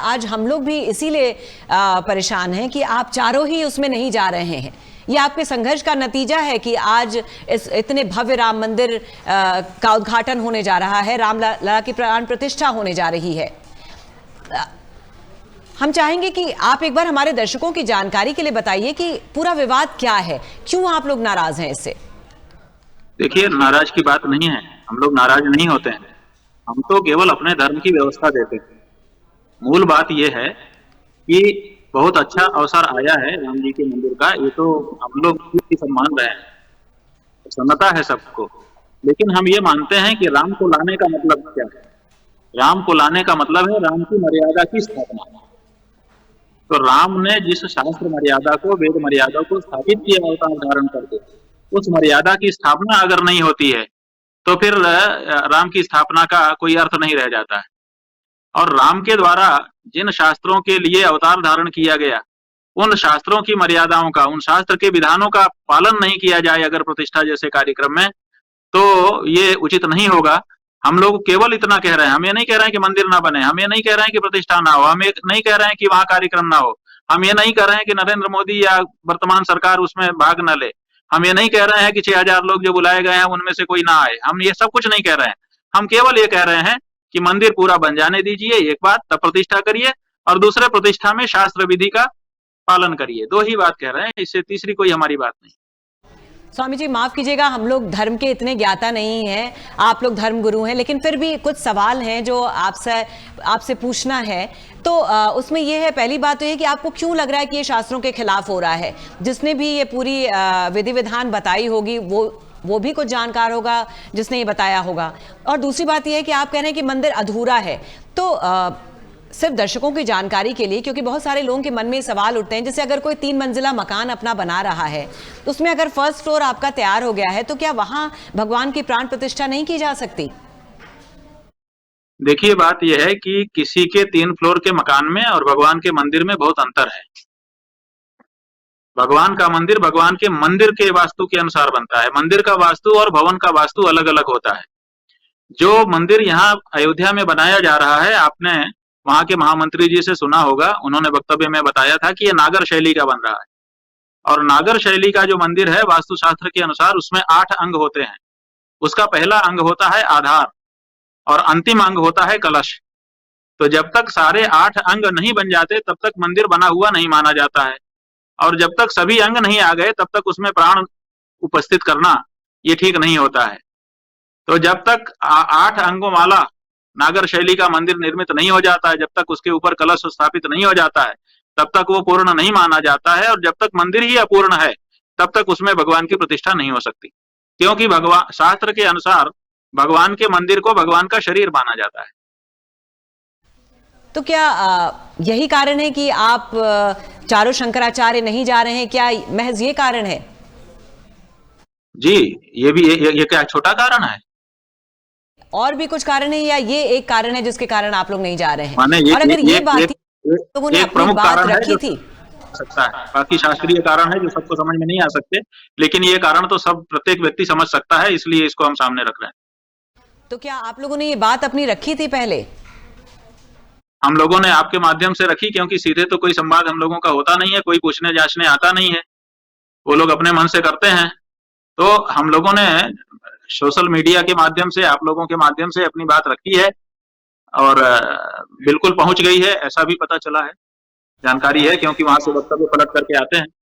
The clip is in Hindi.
आज हम लोग भी इसीलिए परेशान हैं कि आप चारों ही उसमें नहीं जा रहे हैं। ये आपके संघर्ष का नतीजा है कि आज इस इतने भव्य राम मंदिर का उद्घाटन होने जा रहा है, राम लला की प्राण प्रतिष्ठा होने जा रही है। हम चाहेंगे कि आप एक बार हमारे दर्शकों की जानकारी के लिए बताइए कि पूरा विवाद क्या है, क्यों आप लोग नाराज हैं इससे। देखिए, नाराज की बात नहीं है, हम लोग नाराज नहीं होते हैं, हम तो केवल अपने धर्म की व्यवस्था देते हैं। मूल बात यह है कि बहुत अच्छा अवसर आया है राम जी के मंदिर का, ये तो हम लोग सब मान रहे हैं, प्रसन्नता है सबको। लेकिन हम ये मानते हैं कि राम को लाने का मतलब क्या है। राम को लाने का मतलब है राम की मर्यादा की स्थापना। तो राम ने जिस शास्त्र मर्यादा को, वेद मर्यादा को स्थापित किया अवतार धारण करके, उस मर्यादा की स्थापना अगर नहीं होती है तो फिर राम की स्थापना का कोई अर्थ नहीं रह जाता है। और राम के द्वारा जिन शास्त्रों के लिए अवतार धारण किया गया, उन शास्त्रों की मर्यादाओं का, उन शास्त्र के विधानों का पालन नहीं किया जाए अगर प्रतिष्ठा जैसे कार्यक्रम में, तो ये उचित नहीं होगा। हम लोग केवल इतना कह रहे हैं, हम ये नहीं कह रहे हैं कि मंदिर ना बने, हम ये नहीं कह रहे हैं कि प्रतिष्ठा ना हो, हम ये नहीं कह रहे हैं कि वहां कार्यक्रम ना हो, हम ये नहीं कह रहे हैं कि नरेंद्र मोदी या वर्तमान सरकार उसमें भाग न ले, हम ये नहीं कह रहे हैं कि 6000 लोग जो बुलाए गए हैं उनमें से कोई ना आए, हम ये सब कुछ नहीं कह रहे हैं। हम केवल ये कह रहे हैं कि मंदिर पूरा बन जाने दीजिए एक बार, तब प्रतिष्ठा करिए, और दूसरे प्रतिष्ठा में शास्त्र विधि का पालन करिए। दो ही बात कह रहे हैं, इससे तीसरी कोई हमारी बात नहीं। स्वामी जी माफ कीजिएगा, हम लोग धर्म के इतने ज्ञाता नहीं हैं, आप लोग धर्म गुरु हैं, लेकिन फिर भी कुछ सवाल हैं जो आपसे पूछना है। तो उसमें यह है, पहली बात तो ये कि आपको क्यों लग रहा है कि ये शास्त्रों के खिलाफ हो रहा है। जिसने भी ये पूरी विधि विधान बताई होगी वो भी कुछ जानकार होगा जिसने ये बताया होगा। और दूसरी बात यह है कि आप कह रहे हैं कि मंदिर अधूरा है। तो सिर्फ दर्शकों की जानकारी के लिए, क्योंकि बहुत सारे लोगों के मन में सवाल उठते हैं, जैसे अगर कोई 3 मंजिला मकान अपना बना रहा है, उसमें अगर फर्स्ट फ्लोर आपका तैयार हो गया है, तो क्या वहां भगवान की प्राण प्रतिष्ठा नहीं की जा सकती। देखिए, बात यह है कि किसी के 3 फ्लोर के मकान में और भगवान के मंदिर में बहुत अंतर है। भगवान का मंदिर भगवान के मंदिर के वास्तु के अनुसार बनता है। मंदिर का वास्तु और भवन का वास्तु अलग अलग होता है। जो मंदिर यहाँ अयोध्या में बनाया जा रहा है, आपने वहां के महामंत्री जी से सुना होगा, उन्होंने वक्तव्य में बताया था कि ये नागर शैली का बन रहा है। और नागर शैली का जो मंदिर है, वास्तुशास्त्र के अनुसार उसमें 8 अंग होते हैं। उसका पहला अंग होता है आधार और अंतिम अंग होता है कलश। तो जब तक सारे 8 अंग नहीं बन जाते तब तक मंदिर बना हुआ नहीं माना जाता है, और जब तक सभी अंग नहीं आ गए तब तक उसमें प्राण उपस्थित करना ये ठीक नहीं होता है। तो जब तक 8 अंगों वाला नागर शैली का मंदिर निर्मित नहीं हो जाता है, जब तक उसके ऊपर कलश स्थापित नहीं हो जाता है, तब तक वो पूर्ण नहीं माना जाता है। और जब तक मंदिर ही अपूर्ण है तब तक उसमें भगवान की प्रतिष्ठा नहीं हो सकती, क्योंकि भगवान शास्त्र के अनुसार भगवान के मंदिर को भगवान का शरीर माना जाता है। तो क्या यही कारण है कि आप चारों शंकराचार्य नहीं जा रहे हैं, क्या महज ये कारण है। जी, ये क्या छोटा कारण है। और भी कुछ कारण है या ये एक कारण है जिसके कारण आप लोग नहीं जा रहे हैं। और अगर ये बात लोगों ने अपनी बात रखी थी, सकता है, बाकी शास्त्रीय कारण है जो सबको समझ में नहीं आ सकते, लेकिन ये कारण तो सब प्रत्येक व्यक्ति समझ सकता है, इसलिए इसको हम सामने रख रहे हैं। तो क्या आप लोगों ने ये बात अपनी रखी थी पहले। हम लोगों ने आपके माध्यम से रखी, क्योंकि सीधे तो कोई संवाद हम लोगों का होता नहीं है, कोई पूछने जांचने आता नहीं है, वो लोग अपने मन से करते हैं। तो हम लोगों ने सोशल मीडिया के माध्यम से, आप लोगों के माध्यम से अपनी बात रखी है, और बिल्कुल पहुंच गई है, ऐसा भी पता चला है, जानकारी है, क्योंकि वहां से वक्तव्य पलट करके आते हैं।